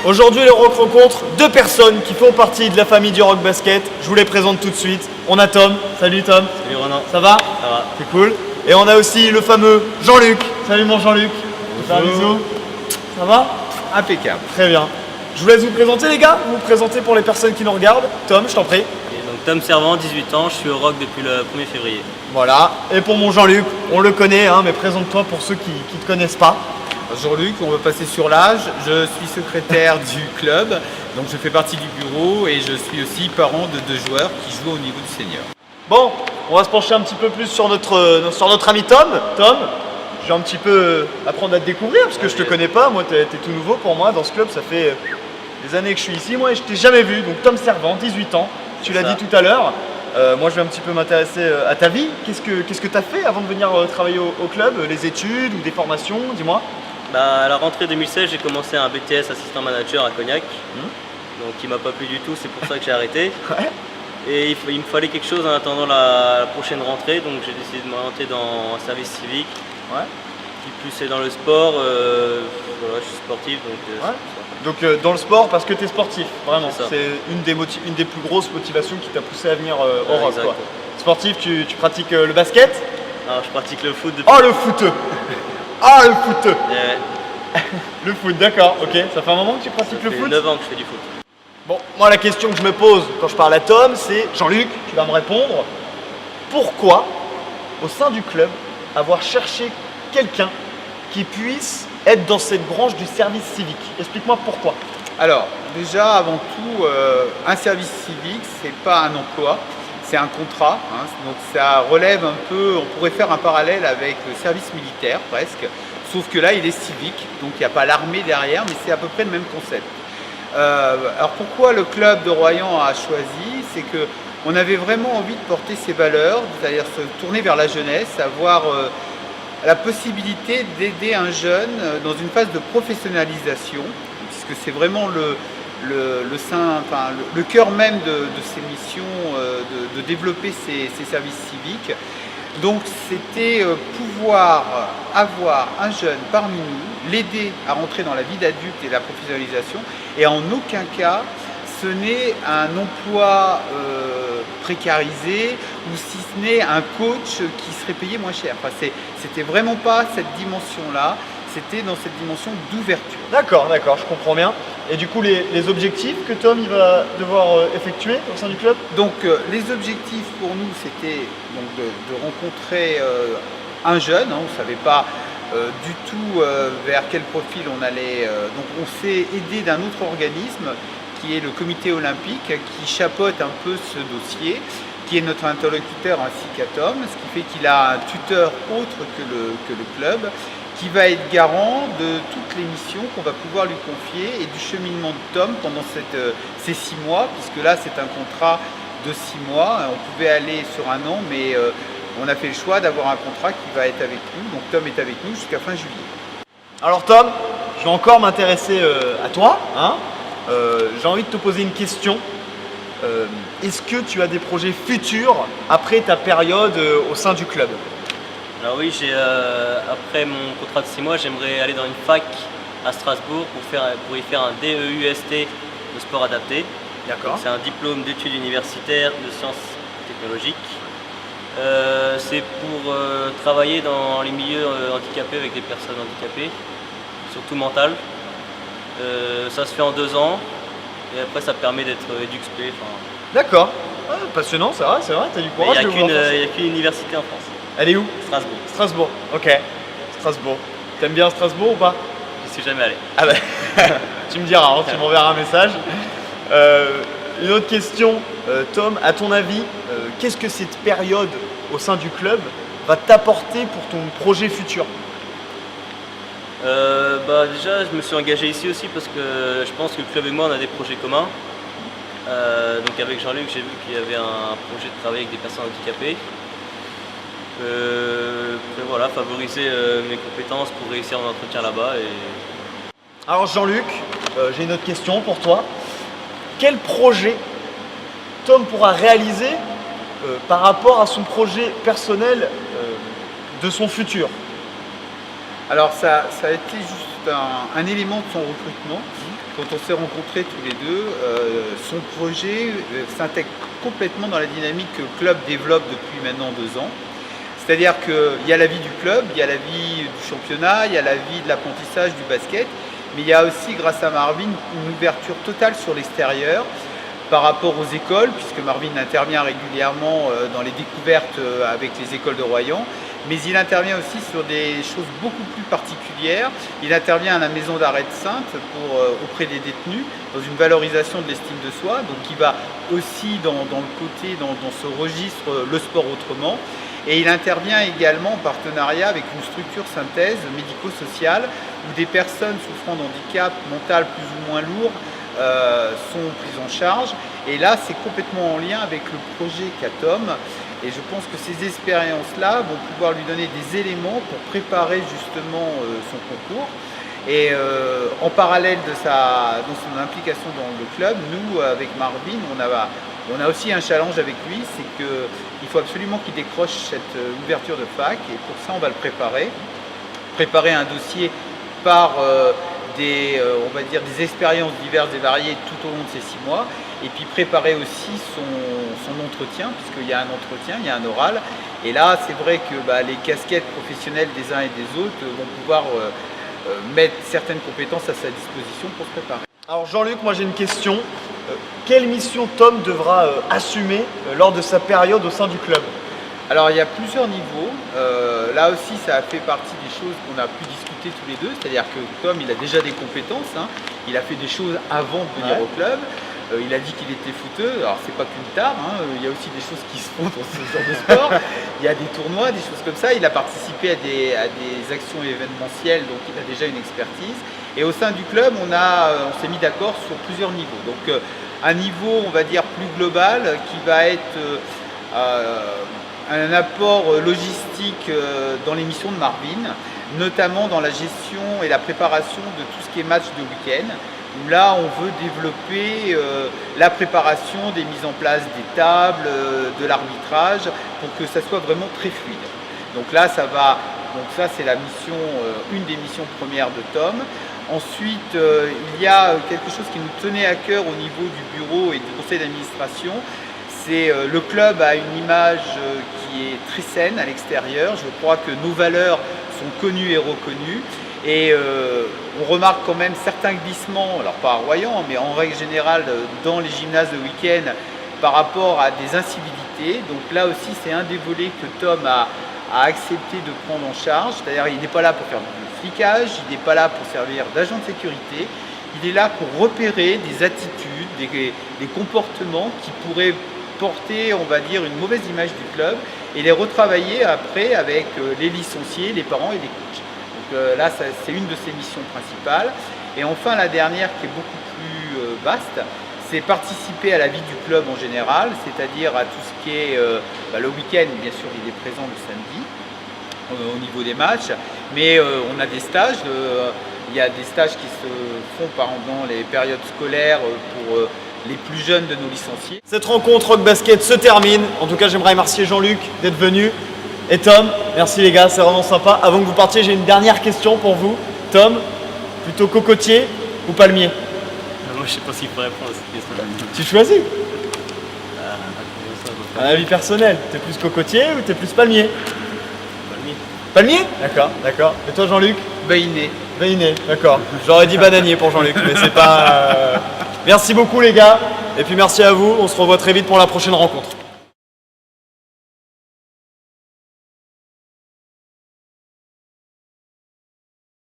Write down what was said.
Aujourd'hui, le rock rencontre deux personnes qui font partie de la famille du rock basket. Je vous les présente tout de suite. On a Tom. Salut Tom. Salut Ronan. Ça va? Ça va. C'est cool. Et on a aussi le fameux Jean-Luc. Salut mon Jean-Luc. Un bisou. Ça va? Impeccable. Très bien. Je vous laisse vous présenter les gars. Vous présenter pour les personnes qui nous regardent. Tom, je t'en prie. Et donc Tom Servant, 18 ans, je suis au rock depuis le 1er février. Voilà. Et pour mon Jean-Luc, on le connaît, hein, mais présente-toi pour ceux qui ne te connaissent pas. Jean-Luc, on va passer sur l'âge. Je suis secrétaire du club, donc je fais partie du bureau et je suis aussi parent de deux joueurs qui jouent au niveau du senior. Bon, on va se pencher un petit peu plus sur notre ami Tom. Tom, je vais un petit peu apprendre à te découvrir parce que je te connais pas. Moi, t'es tout nouveau pour moi dans ce club. Ça fait des années que je suis ici. Moi, je t'ai jamais vu. Donc Tom Servant, 18 ans. Tu l'as dit tout à l'heure. Moi, je vais un petit peu m'intéresser à ta vie. Qu'est-ce que tu as fait avant de venir travailler au club? Les études ou des formations? Dis-moi. Bah, à la rentrée 2016, j'ai commencé un BTS assistant manager à Cognac. Donc il m'a pas plu du tout, c'est pour ça que j'ai arrêté. Ouais. Et il me fallait quelque chose en attendant la prochaine rentrée, donc j'ai décidé de m'orienter dans un service civique. Ouais. Qui plus est dans le sport, voilà, je suis sportif donc Ouais. Donc dans le sport parce que tu es sportif, vraiment. C'est ça. C'est une des plus grosses motivations qui t'a poussé à venir au rock. exact. Quoi. Sportif, tu pratiques le basket? Alors je pratique le foot depuis. Oh le foot! Ah le foot! Ouais, Le foot, d'accord, ok. Ça fait un moment que tu pratiques ça le fait foot? 9 ans que je fais du foot. Bon, moi la question que je me pose quand je parle à Tom, c'est Jean-Luc, tu vas me répondre. Pourquoi, au sein du club, avoir cherché quelqu'un qui puisse être dans cette branche du service civique? Explique-moi pourquoi. Alors, déjà, avant tout, un service civique, c'est pas un emploi, c'est un contrat. Hein. Donc ça relève un peu, on pourrait faire un parallèle avec le service militaire presque, sauf que là, il est civique, donc il n'y a pas l'armée derrière, mais c'est à peu près le même concept. Alors pourquoi le club de Royan a choisi? C'est que on avait vraiment envie de porter ses valeurs, c'est-à-dire se tourner vers la jeunesse, avoir la possibilité d'aider un jeune dans une phase de professionnalisation, puisque c'est vraiment le cœur même de ces missions, de développer ces services civiques. Donc c'était pouvoir avoir un jeune parmi nous, l'aider à rentrer dans la vie d'adulte et la professionnalisation, et en aucun cas ce n'est un emploi précarisé ou si ce n'est un coach qui serait payé moins cher. Enfin, c'était vraiment pas cette dimension-là, c'était dans cette dimension d'ouverture. D'accord, je comprends bien. Et du coup, les objectifs que Tom il va devoir effectuer au sein du club? Donc les objectifs pour nous, c'était donc de rencontrer un jeune, hein, on ne savait pas du tout vers quel profil on allait. Donc on s'est aidé d'un autre organisme qui est le comité olympique, qui chapeaute un peu ce dossier, qui est notre interlocuteur ainsi qu'à Tom, ce qui fait qu'il a un tuteur autre que le club, qui va être garant de toutes les missions qu'on va pouvoir lui confier et du cheminement de Tom pendant ces 6 mois, puisque là c'est un contrat de 6 mois, on pouvait aller sur un an, mais on a fait le choix d'avoir un contrat qui va être avec nous, donc Tom est avec nous jusqu'à fin juillet. Alors Tom, je vais encore m'intéresser à toi. Hein. J'ai envie de te poser une question. Est-ce que tu as des projets futurs après ta période au sein du club? Alors oui, après mon contrat de 6 mois, j'aimerais aller dans une fac à Strasbourg pour y faire un DEUST de sport adapté. D'accord. C'est un diplôme d'études universitaires de sciences technologiques. C'est pour travailler dans les milieux handicapés avec des personnes handicapées, surtout mentales. Ça se fait en 2 ans et après ça permet d'être EduxP. D'accord. Ah, passionnant, c'est vrai, t'as du Il courage. n'y a qu'une université en France, Elle est où? Strasbourg. Strasbourg, ok. Strasbourg. T'aimes bien Strasbourg ou pas? Je suis jamais allé. Ah bah, tu me diras, hein, tu m'enverras un message. Une autre question, Tom, à ton avis, qu'est-ce que cette période au sein du club va t'apporter pour ton projet futur? Déjà, je me suis engagé ici aussi parce que je pense que le club et moi on a des projets communs. Donc avec Jean-Luc, j'ai vu qu'il y avait un projet de travailler avec des personnes handicapées. Après, voilà, favoriser mes compétences pour réussir mon entretien là-bas. Alors Jean-Luc, j'ai une autre question pour toi. Quel projet Tom pourra réaliser par rapport à son projet personnel de son futur? Alors ça a été juste un élément de son recrutement. Quand on s'est rencontrés tous les deux, son projet s'intègre complètement dans la dynamique que le club développe depuis maintenant 2 ans. C'est-à-dire qu'il y a la vie du club, il y a la vie du championnat, il y a la vie de l'apprentissage du basket, mais il y a aussi, grâce à Marvin, une ouverture totale sur l'extérieur par rapport aux écoles, puisque Marvin intervient régulièrement dans les découvertes avec les écoles de Royan, mais il intervient aussi sur des choses beaucoup plus particulières. Il intervient à la maison d'arrêt de Sainte auprès des détenus, dans une valorisation de l'estime de soi, donc il va aussi dans le côté, dans ce registre, le sport autrement. Et il intervient également en partenariat avec une structure synthèse médico-sociale où des personnes souffrant d'handicap mental plus ou moins lourd sont prises en charge. Et là, c'est complètement en lien avec le projet qu'a Tom. Et je pense que ces expériences-là vont pouvoir lui donner des éléments pour préparer justement son concours. Et en parallèle de son implication dans le club, nous, avec Marvin, on a aussi un challenge avec lui, c'est qu'il faut absolument qu'il décroche cette ouverture de fac, et pour ça on va le préparer. Préparer un dossier par on va dire des expériences diverses et variées tout au long de ces 6 mois, et puis préparer aussi son entretien, puisqu'il y a un entretien, il y a un oral. Et là, c'est vrai que les casquettes professionnelles des uns et des autres vont pouvoir mettre certaines compétences à sa disposition pour se préparer. Alors Jean-Luc, moi j'ai une question. Quelle mission Tom devra assumer lors de sa période au sein du club? Alors il y a plusieurs niveaux. Là aussi, ça a fait partie des choses qu'on a pu discuter tous les deux. C'est-à-dire que Tom, il a déjà des compétences. Il a fait des choses avant de venir au club. Il a dit qu'il était footeux. Alors c'est pas qu'une tare. Il y a aussi des choses qui se font dans ce genre de sport. Il y a des tournois, des choses comme ça. Il a participé à des actions événementielles, donc il a déjà une expertise. Et au sein du club, on s'est mis d'accord sur plusieurs niveaux. Donc un niveau, on va dire, plus global, qui va être un apport logistique dans les missions de Marvin, notamment dans la gestion et la préparation de tout ce qui est match de week-end, où là on veut développer la préparation des mises en place des tables, de l'arbitrage, pour que ça soit vraiment très fluide. Donc là ça c'est la mission, une des missions premières de Tom. Ensuite, il y a quelque chose qui nous tenait à cœur au niveau du bureau et du conseil d'administration. C'est le club a une image qui est très saine à l'extérieur. Je crois que nos valeurs sont connues et reconnues. Et on remarque quand même certains glissements, alors pas à Royan, mais en règle générale dans les gymnases de week-end par rapport à des incivilités. Donc là aussi, c'est un des volets que Tom a accepté de prendre en charge. C'est-à-dire qu'il n'est pas là pour faire du flicage, il n'est pas là pour servir d'agent de sécurité. Il est là pour repérer des attitudes, des comportements qui pourraient porter, on va dire, une mauvaise image du club et les retravailler après avec les licenciés, les parents et les coachs. Donc là, c'est une de ses missions principales. Et enfin, la dernière, qui est beaucoup plus vaste, c'est participer à la vie du club en général, c'est-à-dire à tout ce qui est le week-end, bien sûr, il est présent le samedi au niveau des matchs, mais on a des stages, il y a des stages qui se font pendant les périodes scolaires pour les plus jeunes de nos licenciés. Cette rencontre Rock Basket se termine. En tout cas, j'aimerais remercier Jean-Luc d'être venu. Et Tom, merci les gars, c'est vraiment sympa. Avant que vous partiez, j'ai une dernière question pour vous. Tom, plutôt cocotier ou palmier? Moi, je sais pas s'il faut répondre à cette question. Tu choisis? Un avis personnel, t'es plus cocotier ou t'es plus palmier? Palmier. Palmier? D'accord, d'accord. Et toi Jean-Luc? Bainé. Bainé, d'accord. J'aurais dit bananier pour Jean-Luc, mais c'est pas... Merci beaucoup les gars, et puis merci à vous, on se revoit très vite pour la prochaine rencontre.